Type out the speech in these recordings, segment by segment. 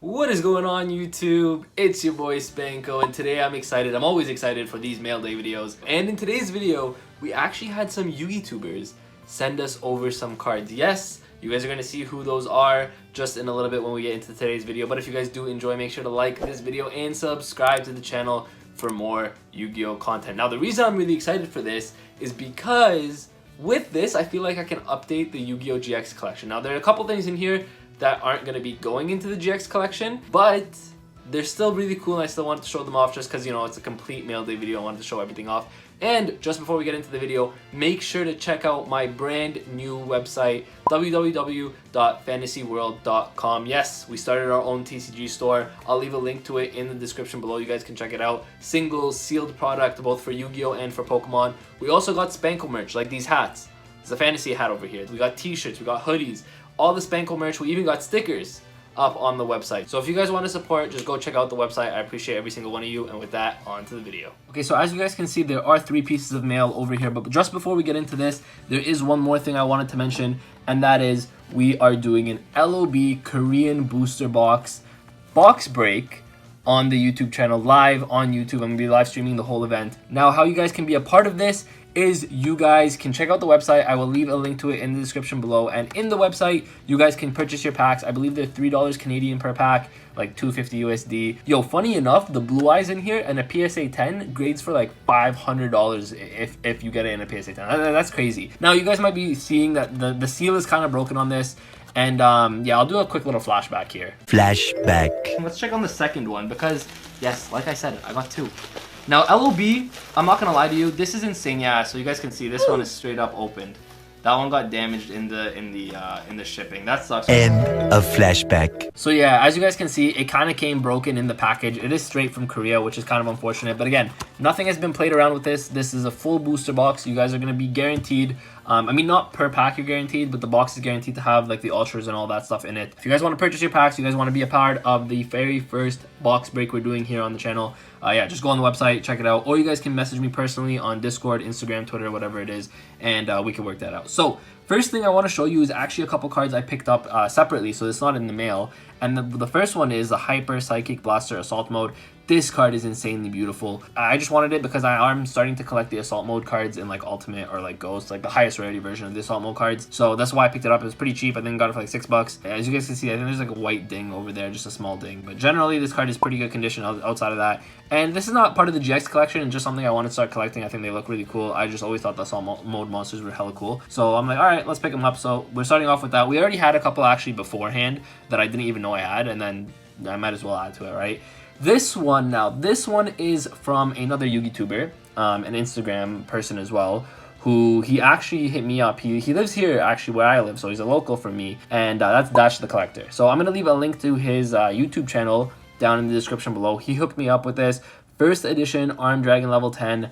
What is going on, YouTube? It's your boy Spanko, and today I'm excited. I'm always excited for these mail day videos. And in today's video, we actually had some YUGITUBERs send us over some cards. Yes, you guys are going to see who those are just in a little bit when we get into today's video. But if you guys do enjoy, make sure to like this video and subscribe to the channel for more Yu-Gi-Oh content. Now, the reason I'm really excited for this is because with this, I feel like I can update the Yu-Gi-Oh GX collection. Now, there are a couple things in here that aren't going to be going into the GX collection, but they're still really cool, and I still wanted to show them off just because, you know, it's a complete mail day video. I wanted to show everything off. And just before we get into the video, make sure to check out my brand new website, www.fantasyworld.com. Yes, we started our own TCG store. I'll leave a link to it in the description below. You guys can check it out. Single, sealed product, both for Yu-Gi-Oh and for Pokemon. We also got Spanko merch, like these hats. It's a fantasy hat over here. We got t-shirts, we got hoodies, all the Spanko merch. We even got stickers up on the website. So if you guys want to support, just go check out the website. I appreciate every single one of you. And with that, on to the video. Okay, so as you guys can see, there are 3 pieces of mail over here. But just before we get into this, there is one more thing I wanted to mention, and that is we are doing an LOB Korean booster box break on the YouTube channel, live on YouTube. I'm gonna be live streaming the whole event. Now, how you guys can be a part of this is you guys can check out the website. I will leave a link to it in the description below, and in the website you guys can purchase your packs. I believe they're $3 Canadian per pack, like $250 USD. Yo, funny enough, the blue eyes in here and a PSA 10 grades for like $500 if you get it in a PSA 10. That's crazy. Now, you guys might be seeing that the seal is kind of broken on this, and yeah, I'll do a quick little flashback here. Flashback. Let's check on the second one because, yes, like I said, I got 2. Now, LOB, I'm not gonna lie to you, this is insane. Yeah, so you guys can see this one is straight up opened. That one got damaged in the shipping. That sucks. End of flashback. So yeah, as you guys can see, it kind of came broken in the package. It is straight from Korea, which is kind of unfortunate. But again, nothing has been played around with this. This is a full booster box. You guys are gonna be guaranteed. I mean, not per pack you're guaranteed, but the box is guaranteed to have like the ultras and all that stuff in it. If you guys want to purchase your packs, you guys want to be a part of the very first box break we're doing here on the channel, yeah, just go on the website, check it out, or you guys can message me personally on Discord, Instagram, Twitter, whatever it is, and we can work that out. So first thing I want to show you is actually a couple cards I picked up separately, so it's not in the mail. And the first one is the Hyper Psychic Blaster Assault Mode. This card is insanely beautiful. I just wanted it because I'm starting to collect the Assault Mode cards in like Ultimate or like Ghost, like the highest rarity version of the Assault Mode cards. So that's why I picked it up. It was pretty cheap. I think got it for like $6. As you guys can see, I think there's like a white ding over there, just a small ding. But generally, this card is pretty good condition outside of that. And this is not part of the GX collection, and just something I want to start collecting. I think they look really cool. I just always thought the Assault Mode monsters were hella cool. So I'm like, all right, let's pick them up. So we're starting off with that. We already had a couple actually beforehand that I didn't even know I had, and then I might as well add to it, right? This one is from another YugiTuber, an Instagram person as well, who he actually hit me up. He lives here actually where I live, so he's a local for me, and that's Dash the Collector. So I'm gonna leave a link to his YouTube channel down in the description below. He hooked me up with this first edition Armed Dragon level 10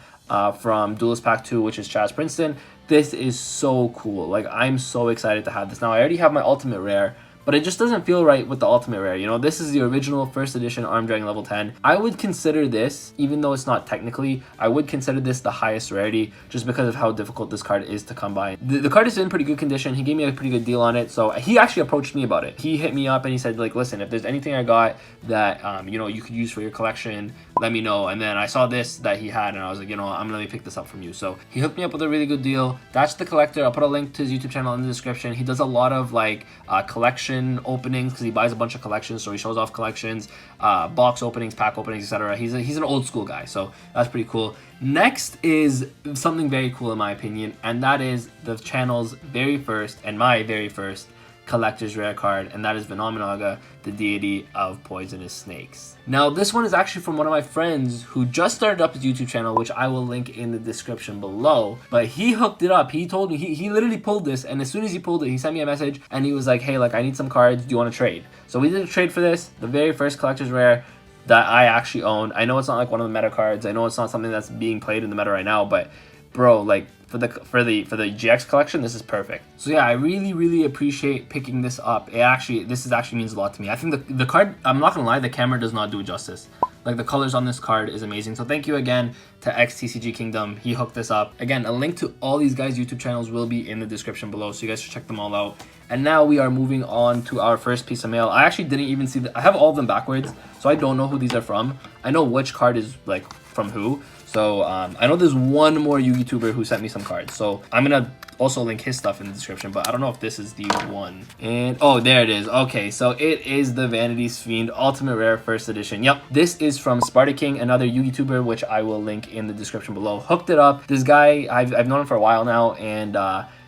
from Duelist Pack 2, which is Chaz Princeton. This is so cool. Like, I'm so excited to have this. Now, I already have my Ultimate Rare, but it just doesn't feel right with the Ultimate Rare. You know, this is the original first edition Armed Dragon level 10. I would consider this, even though it's not technically, I would consider this the highest rarity just because of how difficult this card is to come by. The card is in pretty good condition. He gave me a pretty good deal on it, so he actually approached me about it. He hit me up and he said, like, listen, if there's anything I got that, you know, you could use for your collection, let me know. And then I saw this that he had, and I was like, you know, I'm gonna pick this up from you. So he hooked me up with a really good deal. That's the Collector. I'll put a link to his YouTube channel in the description. He does a lot of like collection openings because he buys a bunch of collections, so he shows off collections, box openings, pack openings, etc. He's an old school guy, so that's pretty cool. Next is something very cool in my opinion, and that is the channel's very first and my very first collector's rare card, and that is Venomenaga, the deity of poisonous snakes. Now, this one is actually from one of my friends who just started up his YouTube channel, which I will link in the description below. But he hooked it up. He told me, he literally pulled this, and as soon as he pulled it, he sent me a message, and he was like, hey, like, I need some cards. Do you want to trade? So we did a trade for this, the very first collector's rare that I actually own. I know it's not like one of the meta cards. I know it's not something that's being played in the meta right now, but bro, like, for the GX collection, this is perfect. So yeah, I really appreciate picking this up. This actually means a lot to me. I think the card, I'm not gonna lie, the camera does not do it justice. Like the colors on this card is amazing. So thank you again to XTCG Kingdom. He hooked this up. Again, a link to all these guys' YouTube channels will be in the description below, so you guys should check them all out. And now we are moving on to our first piece of mail. I actually didn't even see I have all of them backwards, so I don't know who these are from. I know which card is like from who. So I know there's one more YouTuber who sent me some cards. So I'm gonna also link his stuff in the description, but I don't know if this is the one. And oh, there it is. Okay, so it is the Vanity's Fiend Ultimate Rare First Edition. Yep, this is from Sparta King, another YouTuber, which I will link in the description below. Hooked it up. This guy, I've known him for a while now, and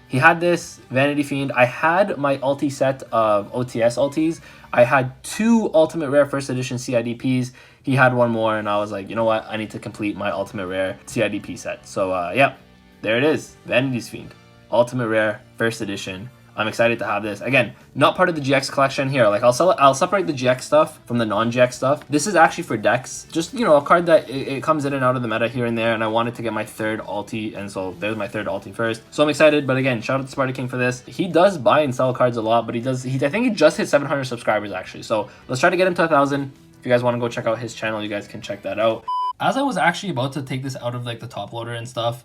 he had this Vanity Fiend. I had my ulti set of OTS ultis. I had 2 Ultimate Rare First Edition CIDPs. He had one more, and I was like, you know what? I need to complete my Ultimate Rare CIDP set. So, yeah, there it is. Vanity's Fiend. Ultimate Rare First Edition. I'm excited to have this. Again, not part of the GX collection here. Like, I'll separate the GX stuff from the non-GX stuff. This is actually for decks. Just, you know, a card that it comes in and out of the meta here and there, and I wanted to get my 3rd ulti, and so there's my 3rd ulti first. So I'm excited, but again, shout out to Sparta King for this. He does buy and sell cards a lot, but I think he just hit 700 subscribers, actually. So let's try to get him to 1,000. If you guys want to go check out his channel, you guys can check that out. As I was actually about to take this out of like the top loader and stuff,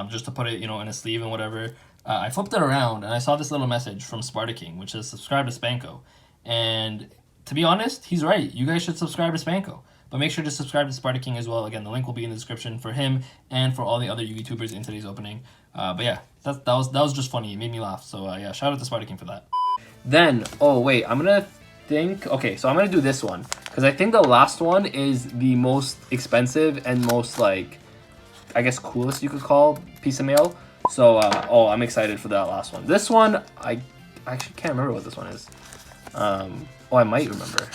just to put it, you know, in a sleeve and whatever, I flipped it around and I saw this little message from Sparta King, which says subscribe to Spanko. And to be honest, he's right. You guys should subscribe to Spanko. But make sure to subscribe to Sparta King as well. Again, the link will be in the description for him and for all the other YouTubers in today's opening. But yeah, that was just funny. It made me laugh. So yeah, shout out to Sparta King for that. Then, oh wait, okay, so I'm gonna do this one because I think the last one is the most expensive and most, like, I guess coolest you could call piece of mail. So oh, I'm excited for that last one. This one, I actually can't remember what this one is. Oh, I might remember.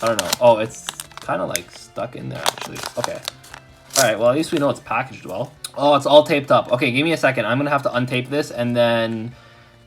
I don't know. Oh, it's kind of like stuck in there actually. Okay. All right, well, at least we know it's packaged well. Oh, it's all taped up. Okay, give me a second. I'm gonna have to untape this and then,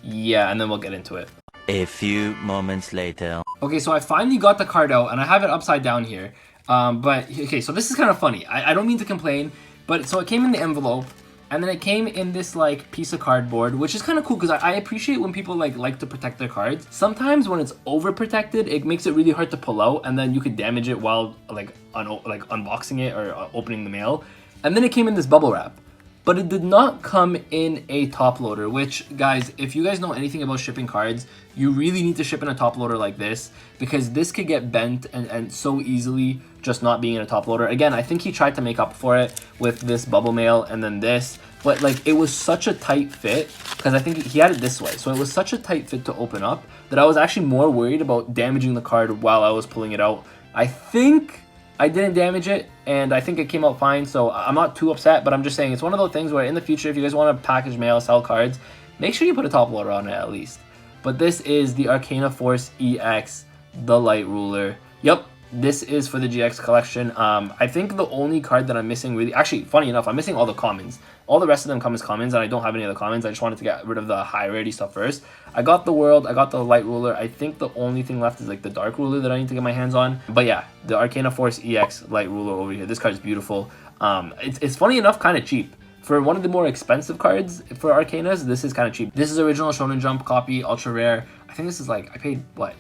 yeah, and then we'll get into it. A few moments later. Okay, so I finally got the card out, and I have it upside down here. But, okay, so this is kind of funny. I don't mean to complain, but so it came in the envelope, and then it came in this, like, piece of cardboard, which is kind of cool, because I appreciate when people, like to protect their cards. Sometimes when it's overprotected, it makes it really hard to pull out, and then you could damage it while, like unboxing it or opening the mail. And then it came in this bubble wrap. But it did not come in a top loader, which, guys, if you guys know anything about shipping cards, you really need to ship in a top loader like this, because this could get bent and so easily just not being in a top loader. Again, I think he tried to make up for it with this bubble mail and then this, but like it was such a tight fit, because I think he had it this way. So it was such a tight fit to open up that I was actually more worried about damaging the card while I was pulling it out. I think I didn't damage it, and I think it came out fine, so I'm not too upset, but I'm just saying it's one of those things where in the future, if you guys want to package mail, sell cards, make sure you put a top loader on it at least. But this is the Arcana Force EX, the Light Ruler. Yep, this is for the GX collection. I think the only card that I'm missing really, actually, funny enough, I'm missing all the commons. All the rest of them come as commons, and I don't have any of the commons. I just wanted to get rid of the high rarity stuff first. I got the World, I got the Light Ruler. I think the only thing left is like the Dark Ruler that I need to get my hands on. But yeah, the Arcana Force EX Light Ruler over here. This card is beautiful. It's funny enough, kind of cheap. For one of the more expensive cards for Arcanas, this is kind of cheap. This is original Shonen Jump copy, ultra rare. I think this is like, I paid, what,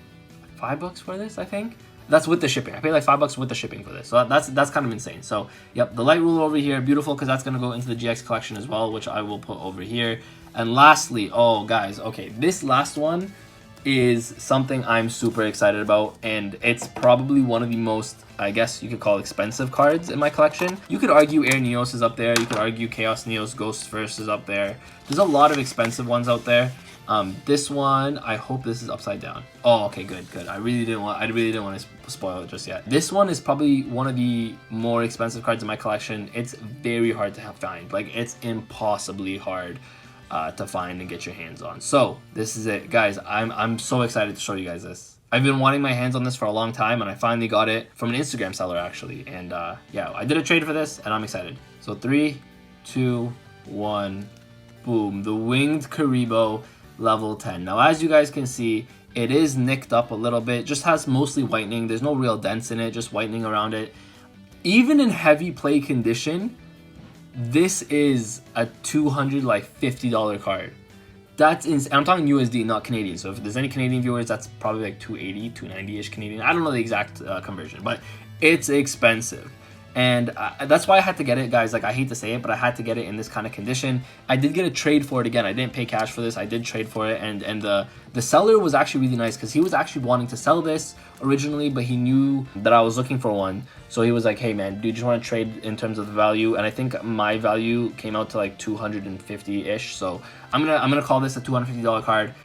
$5 for this, I think? That's with the shipping. I paid like $5 with the shipping for this. So that's kind of insane. So, yep, the Light Ruler over here, beautiful, because that's going to go into the GX collection as well, which I will put over here. And lastly, oh, guys, okay, this last one is something I'm super excited about, and it's probably one of the most, I guess you could call, expensive cards in my collection. You could argue Air Neos is up there. You could argue Chaos Neos Ghost First is up there. There's a lot of expensive ones out there. This one, I hope this is upside down. Oh, okay, good. I really didn't want to spoil it just yet. This one is probably one of the more expensive cards in my collection. It's very hard to find. Like, it's impossibly hard to find and get your hands on. So this is it, guys. I'm so excited to show you guys this. I've been wanting my hands on this for a long time, and I finally got it from an Instagram seller actually. And yeah, I did a trade for this, and I'm excited. So 3, 2, 1, boom! The Winged Karibo level 10. Now, as you guys can see, it is nicked up a little bit. Just has mostly whitening. There's no real dents in it, just whitening around it. Even in heavy play condition, this is a $250 card. That's insane. I'm talking USD, not Canadian. So if there's any Canadian viewers, that's probably like 280, 290-ish Canadian. I don't know the exact conversion, but it's expensive. And that's why I had to get it, guys. Like, I hate to say it, but I had to get it in this kind of condition. I did get a trade for it again. I didn't pay cash for this. I did trade for it, and the seller was actually really nice because he was actually wanting to sell this originally, but he knew that I was looking for one. So he was like, "Hey, man, do you just want to trade in terms of the value?" And I think my value came out to like 250-ish. So I'm gonna call this a $250 card.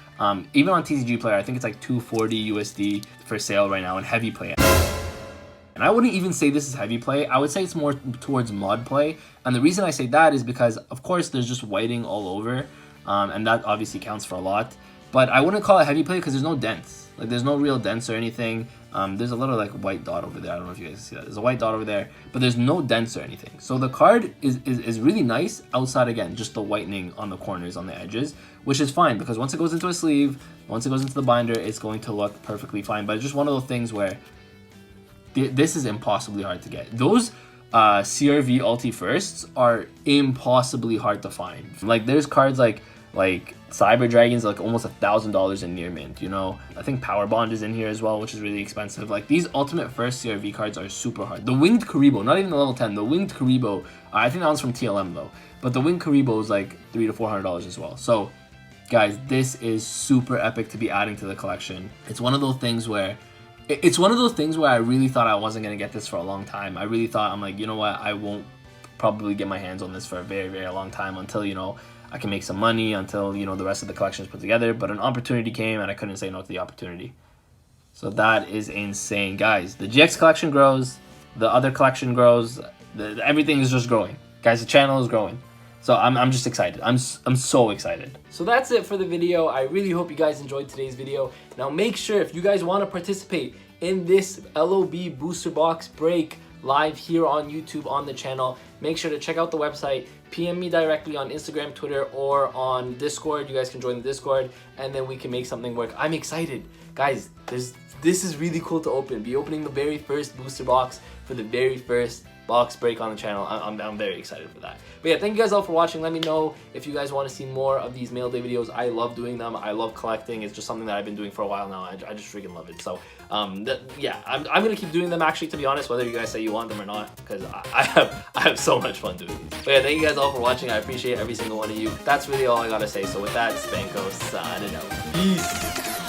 Even on TCG Player, I think it's like 240 USD for sale right now in heavy play. And I wouldn't even say this is heavy play. I would say it's more towards mod play. And the reason I say that is because, of course, there's just whiting all over. And that obviously counts for a lot. But I wouldn't call it heavy play because there's no dents. Like, there's no real dents or anything. There's a little, like, white dot over there. I don't know if you guys see that. There's a white dot over there. But there's no dents or anything. So the card is really nice outside, again, just the whitening on the corners, on the edges. Which is fine because once it goes into a sleeve, once it goes into the binder, it's going to look perfectly fine. But it's just one of those things where this is impossibly hard to get. Those CRV Ulti Firsts are impossibly hard to find. Like, there's cards like Cyber Dragons, like almost $1,000 in near mint, you know. I think Power Bond is in here as well, which is really expensive. Like, these Ultimate First CRV cards are super hard. The Winged Karibo, not even the level 10, the Winged Karibo, I think that one's from TLM though, but the Winged Karibo is like $300 to $400 as well. So, guys, this is super epic to be adding to the collection. It's one of those things where I really thought I wasn't going to get this for a long time. I really thought, I'm like, you know what, I won't probably get my hands on this for a very, very long time until, you know, I can make some money, until, you know, the rest of the collection is put together. But an opportunity came and I couldn't say no to the opportunity. So that is insane, guys. The GX collection grows, the other collection grows, everything is just growing. Guys, the channel is growing. So I'm just excited. I'm so excited. So that's it for the video. I really hope you guys enjoyed today's video. Now make sure, if you guys want to participate in this LOB booster box break live here on YouTube on the channel, make sure to check out the website, PM me directly on Instagram, Twitter, or on Discord. You guys can join the Discord, and then we can make something work. I'm excited. Guys, this is really cool to open. Be opening the very first booster box for the very first box break on the channel. I'm very excited for that. But yeah, thank you guys all for watching. Let me know if you guys want to see more of these mail day videos. I love doing them. I love collecting. It's just something that I've been doing for a while now. I just freaking love it. So yeah, I'm gonna keep doing them, actually, to be honest, whether you guys say you want them or not, because I have so much fun doing these. But yeah, thank you guys all for watching. I appreciate every single one of you. That's really all I gotta say. So with that, Spanko signing out. Peace.